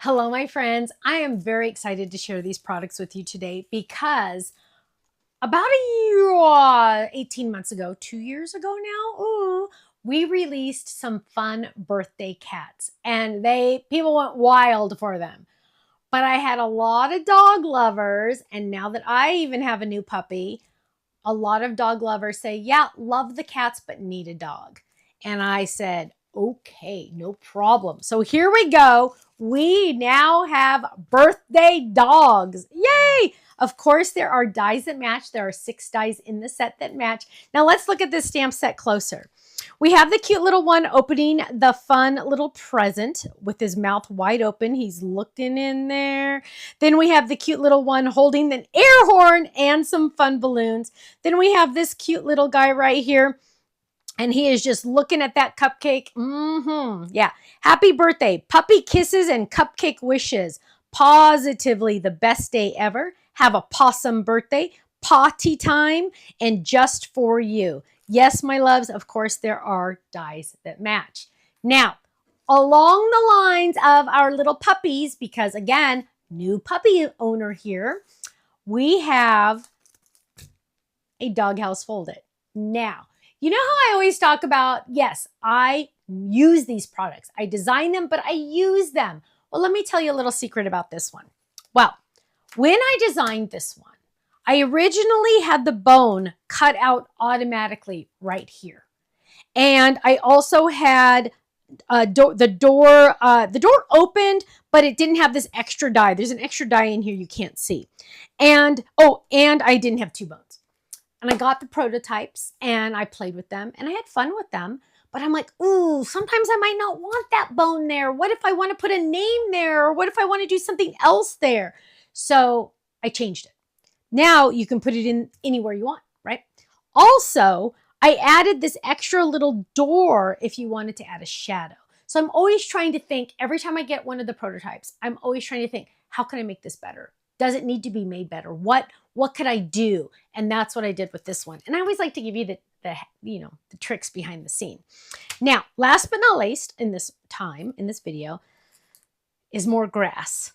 Hello, my friends. I am very excited to share these products with you today because about a year, 18 months ago, 2 years ago now, we released some fun birthday cats and people went wild for them. But I had a lot of dog lovers, and now that I even have a new puppy, a lot of dog lovers say, yeah, love the cats, but need a dog. And I said, okay, no problem. So here we go. We now have birthday dogs. Yay! Of course, there are dies that match. There are 6 dies in the set that match. Now let's look at this stamp set closer. We have the cute little one opening the fun little present with his mouth wide open. He's looking in there. Then we have the cute little one holding an air horn and some fun balloons. Then we have this cute little guy right here, and he is just looking at that cupcake. Yeah. Happy birthday. Puppy kisses and cupcake wishes. Positively the best day ever. Have a possum birthday. Potty time. And just for you. Yes, my loves, of course, there are dies that match. Now, along the lines of our little puppies, because again, new puppy owner here, we have a doghouse folded. Now, you know how I always talk about, yes, I use these products. I design them, but I use them. Well, let me tell you a little secret about this one. Well, when I designed this one, I originally had the bone cut out automatically right here. And I also had the door opened, but it didn't have this extra die. There's an extra die in here you can't see. And I didn't have 2 bones. And I got the prototypes and I played with them and I had fun with them. But I'm like, ooh, sometimes I might not want that bone there. What if I want to put a name there? Or what if I want to do something else there? So I changed it. Now you can put it in anywhere you want, right? Also, I added this extra little door if you wanted to add a shadow. So I'm always trying to think, every time I get one of the prototypes, I'm always trying to think, how can I make this better? Does it need to be made better? What could I do? And that's what I did with this one. And I always like to give you the tricks behind the scene. Now, last but not least, in this video, is more grass.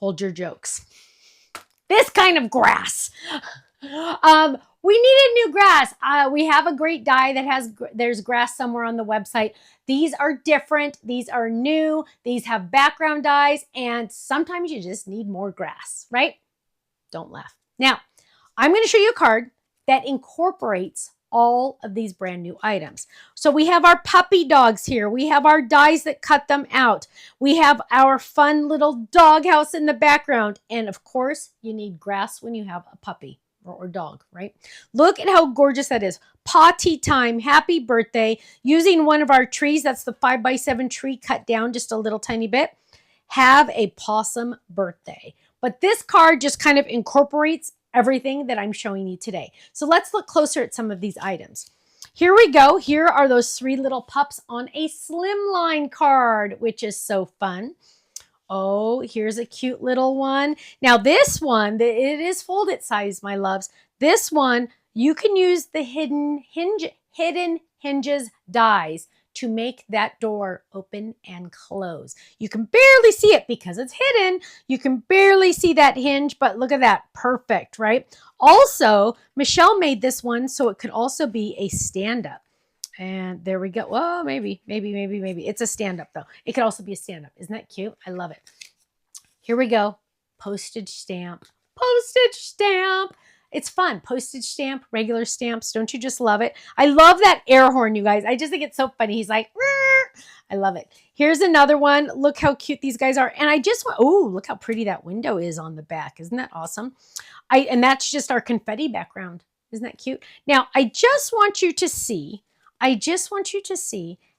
Hold your jokes. This kind of grass. We needed new grass. We have a great die that there's grass somewhere on the website. These are different. These are new. These have background dies, and sometimes you just need more grass, right? Don't laugh. Now, I'm going to show you a card that incorporates all of these brand new items. So we have our puppy dogs here. We have our dies that cut them out. We have our fun little doghouse in the background. And of course, you need grass when you have a puppy or dog, right? Look at how gorgeous that is. Potty time, happy birthday. Using one of our trees, that's the 5x7 tree cut down just a little tiny bit. Have a possum birthday. But this card just kind of incorporates everything that I'm showing you today. So let's look closer at some of these items. Here we go. Here are those 3 little pups on a slimline card, which is so fun. Oh, here's a cute little one. Now this one, it is folded size, my loves. This one, you can use the hidden hinges dies to make that door open and close. You can barely see it because it's hidden. You can barely see that hinge, but look at that. Perfect, right? Also, Michelle made this one so it could also be a stand-up. And there we go. Well, maybe. It's a stand-up though. It could also be a stand-up. Isn't that cute? I love it. Here we go. Postage stamp. Postage stamp. It's fun. Postage stamp, regular stamps. Don't you just love it? I love that air horn, you guys. I just think it's so funny. He's like, rrr. I love it. Here's another one. Look how cute these guys are. And I just want, oh, look how pretty that window is on the back. Isn't that awesome? And that's just our confetti background. Isn't that cute? Now, I just want you to see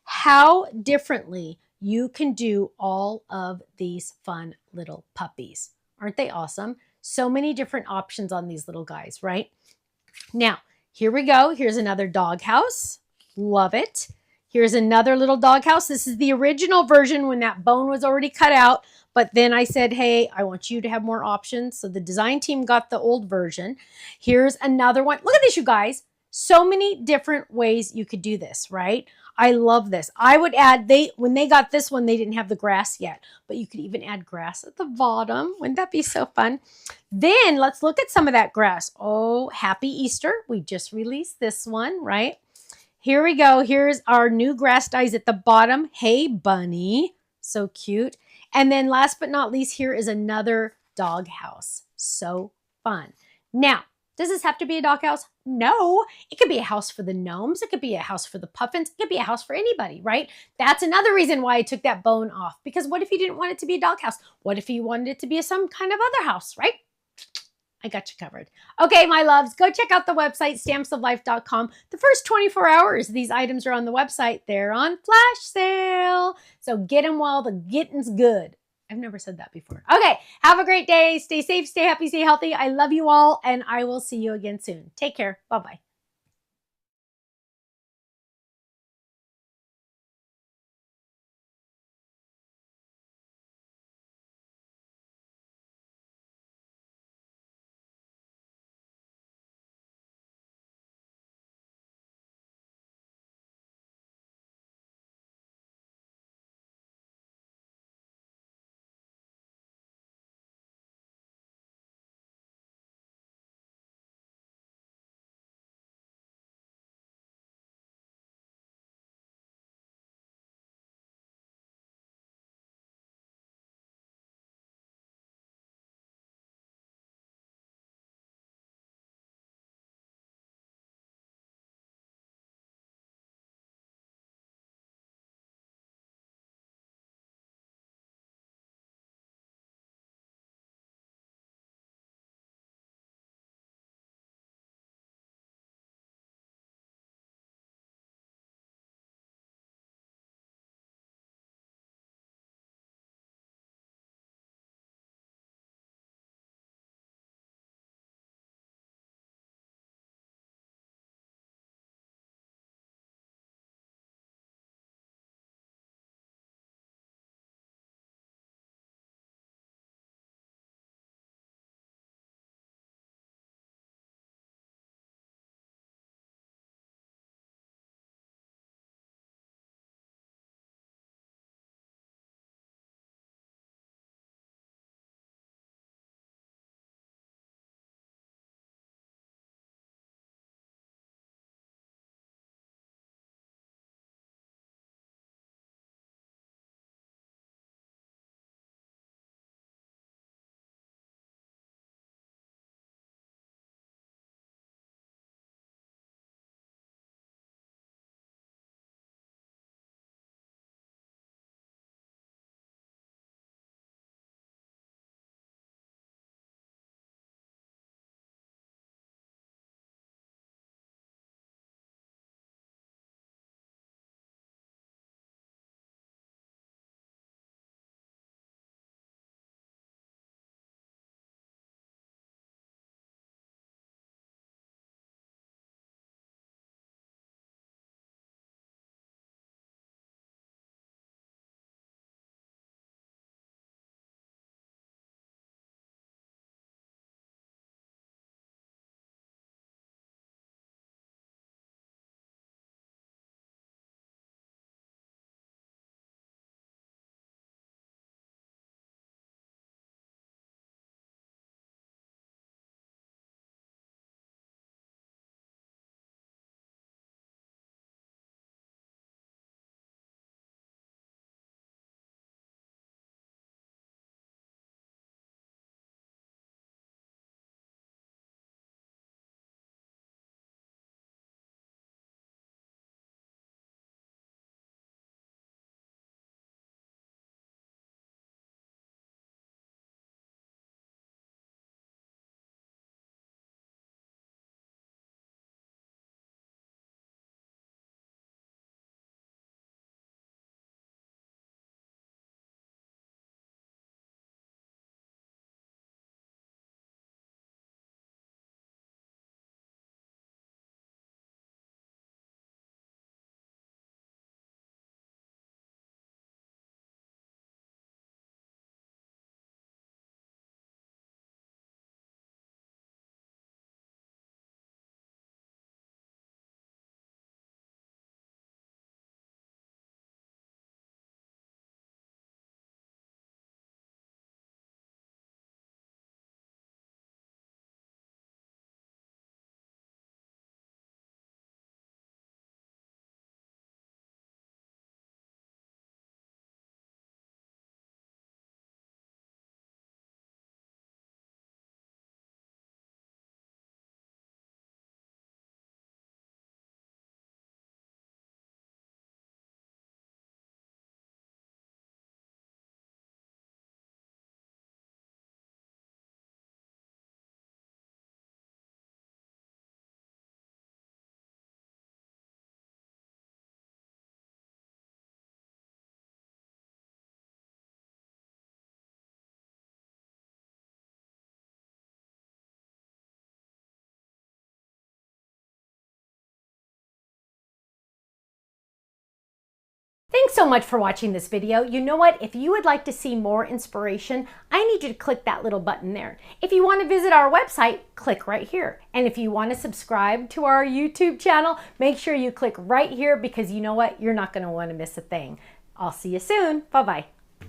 how differently you can do all of these fun little puppies. Aren't they awesome? So many different options on these little guys, right? Now, here we go. Here's another doghouse. Love it. Here's another little doghouse. This is the original version when that bone was already cut out. But then I said, hey, I want you to have more options. So the design team got the old version. Here's another one. Look at this, you guys. So many different ways you could do this, right? I love this. I would add, when they got this one, they didn't have the grass yet, but you could even add grass at the bottom. Wouldn't that be so fun? Then let's look at some of that grass. Oh, happy Easter. We just released this one, right? Here we go. Here's our new grass dyes at the bottom. Hey, bunny. So cute. And then last but not least, here is another dog house. So fun. Now, does this have to be a dog house? No. It could be a house for the gnomes. It could be a house for the puffins. It could be a house for anybody, right? That's another reason why I took that bone off. Because what if you didn't want it to be a dog house? What if you wanted it to be some kind of other house, right? I got you covered. Okay, my loves, go check out the website, stampsoflife.com. The first 24 hours, these items are on the website. They're on flash sale. So get them while the getting's good. I've never said that before. Okay, have a great day. Stay safe, stay happy, stay healthy. I love you all, and I will see you again soon. Take care. Bye-bye. Thanks so much for watching this video. You know what? If you would like to see more inspiration, I need you to click that little button there. If you want to visit our website, click right here. And if you want to subscribe to our YouTube channel, make sure you click right here because you know what? You're not going to want to miss a thing. I'll see you soon. Bye-bye.